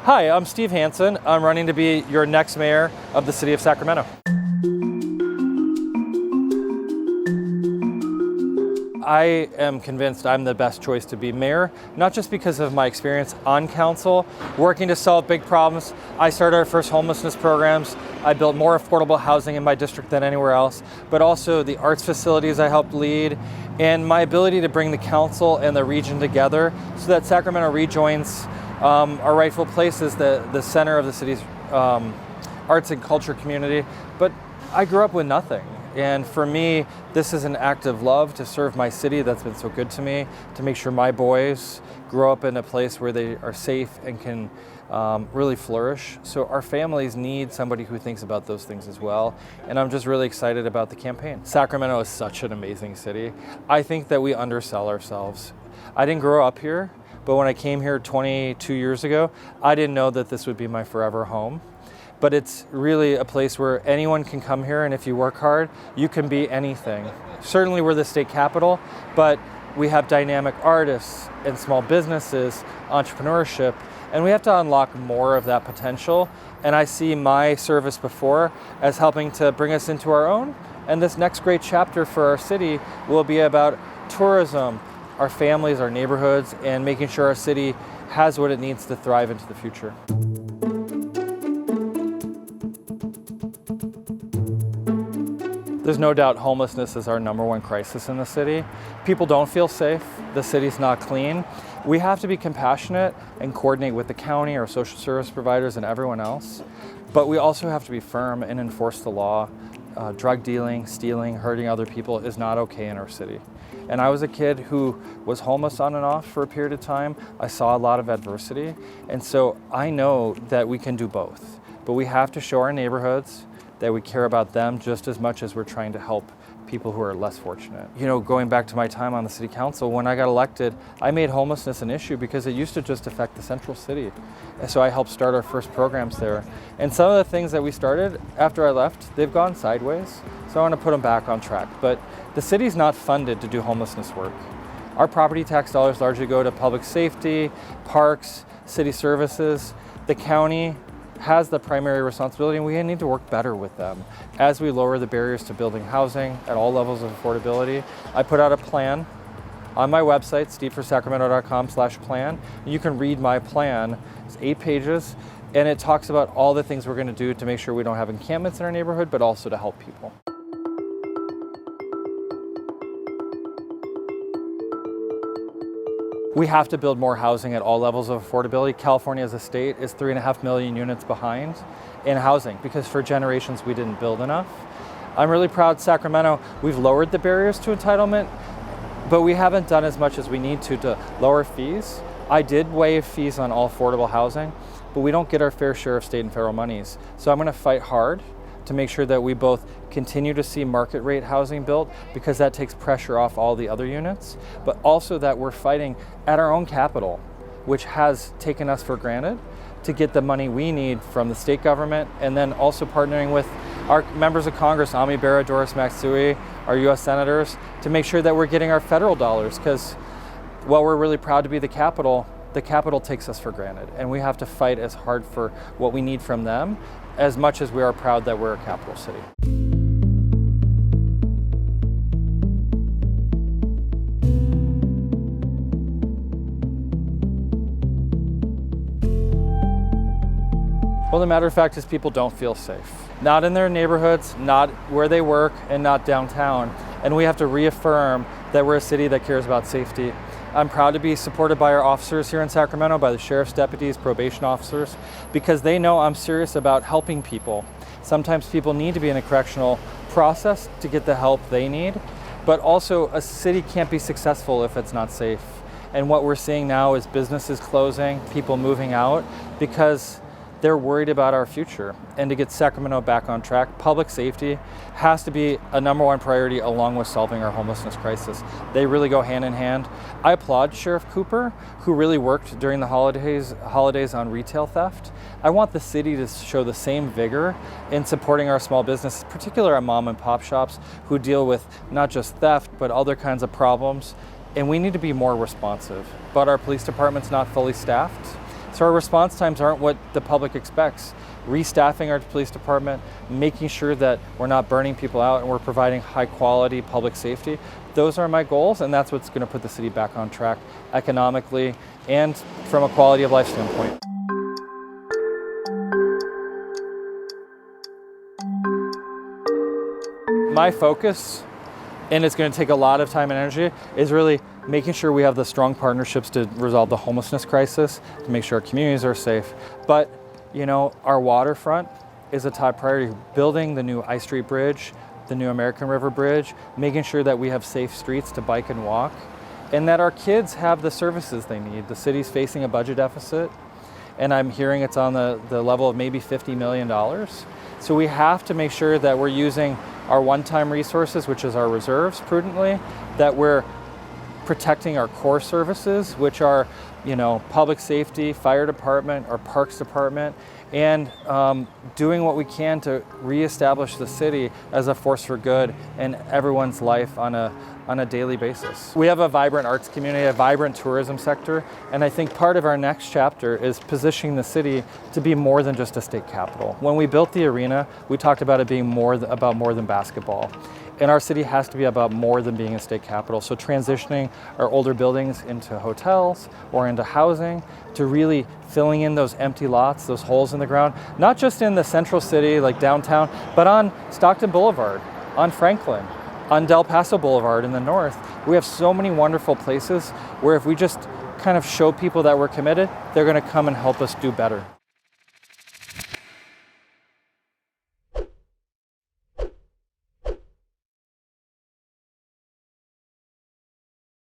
Hi, I'm Steve Hansen. I'm running to be your next mayor of the city of Sacramento. I am convinced I'm the best choice to be mayor, not just because of my experience on council, working to solve big problems. I started our first homelessness programs. I built more affordable housing in my district than anywhere else, but also the arts facilities I helped lead, and my ability to bring the council and the region together so that Sacramento rejoins our rightful place as the center of the city's arts and culture community. But I grew up with nothing. And for me, this is an act of love to serve my city that's been so good to me, to make sure my boys grow up in a place where they are safe and can really flourish. So our families need somebody who thinks about those things as well. And I'm just really excited about the campaign. Sacramento is such an amazing city. I think that we undersell ourselves. I didn't grow up here, but when I came here 22 years ago, I didn't know that this would be my forever home. But it's really a place where anyone can come here, and if you work hard, you can be anything. Certainly we're the state capital, but we have dynamic artists and small businesses, entrepreneurship, and we have to unlock more of that potential. And I see my service before as helping to bring us into our own. And this next great chapter for our city will be about tourism, our families, our neighborhoods, and making sure our city has what it needs to thrive into the future. There's no doubt homelessness is our #1 crisis in the city. People don't feel safe. The city's not clean. We have to be compassionate and coordinate with the county, our social service providers, and everyone else. But we also have to be firm and enforce the law. Drug dealing, stealing, hurting other people is not okay in our city. And I was a kid who was homeless on and off for a period of time. I saw a lot of adversity. And so I know that we can do both. But we have to show our neighborhoods that we care about them just as much as we're trying to help people who are less fortunate. You know, going back to my time on the city council, when I got elected, I made homelessness an issue because it used to just affect the central city. And so I helped start our first programs there. And some of the things that we started after I left, they've gone sideways. So I want to put them back on track. But the city's not funded to do homelessness work. Our property tax dollars largely go to public safety, parks, city services. The county has the primary responsibility, and we need to work better with them as we lower the barriers to building housing at all levels of affordability. I put out a plan on my website, steveforsacramento.com/plan. You can read my plan. It's 8 pages, and it talks about all the things we're going to do to make sure we don't have encampments in our neighborhood, but also to help people. We have to build more housing at all levels of affordability. California as a state is 3.5 million units behind in housing because for generations we didn't build enough. I'm really proud Sacramento, we've lowered the barriers to entitlement, but we haven't done as much as we need to lower fees. I did waive fees on all affordable housing, but we don't get our fair share of state and federal monies. So I'm gonna fight hard to make sure that we both continue to see market rate housing built because that takes pressure off all the other units, but also that we're fighting at our own capital, which has taken us for granted, to get the money we need from the state government, and then also partnering with our members of Congress, Ami Bera, Doris Matsui, our US senators, to make sure that we're getting our federal dollars, because while we're really proud to be the capital takes us for granted, and we have to fight as hard for what we need from them as much as we are proud that we're a capital city. Well, the matter of fact is people don't feel safe. Not in their neighborhoods, not where they work, and not downtown. And we have to reaffirm that we're a city that cares about safety. I'm proud to be supported by our officers here in Sacramento, by the sheriff's deputies, probation officers, because they know I'm serious about helping people. Sometimes people need to be in a correctional process to get the help they need, but also a city can't be successful if it's not safe. And what we're seeing now is businesses closing, people moving out, because they're worried about our future. And to get Sacramento back on track, public safety has to be a #1 priority along with solving our homelessness crisis. They really go hand in hand. I applaud Sheriff Cooper, who really worked during the holidays on retail theft. I want the city to show the same vigor in supporting our small businesses, particularly our mom and pop shops who deal with not just theft, but other kinds of problems. And we need to be more responsive. But our police department's not fully staffed. So our response times aren't what the public expects. Restaffing our police department, making sure that we're not burning people out and we're providing high quality public safety. Those are my goals, and that's what's going to put the city back on track economically and from a quality of life standpoint. My focus, and it's going to take a lot of time and energy, is really making sure we have the strong partnerships to resolve the homelessness crisis, to make sure our communities are safe. But, you know, our waterfront is a top priority. Building the new I Street Bridge, the new American River Bridge, making sure that we have safe streets to bike and walk, and that our kids have the services they need. The city's facing a budget deficit, and I'm hearing it's on the level of maybe $50 million. So we have to make sure that we're using our one-time resources, which is our reserves, prudently, that we're protecting our core services, which are, you know, public safety, fire department, our parks department, and doing what we can to reestablish the city as a force for good in everyone's life on a daily basis. We have a vibrant arts community, a vibrant tourism sector, and I think part of our next chapter is positioning the city to be more than just a state capital. When we built the arena, we talked about it being more than basketball. And our city has to be about more than being a state capital. So transitioning our older buildings into hotels or into housing, to really filling in those empty lots, those holes in the ground, not just in the central city like downtown, but on Stockton Boulevard, on Franklin, on Del Paso Boulevard in the north. We have so many wonderful places where if we just kind of show people that we're committed, they're going to come and help us do better.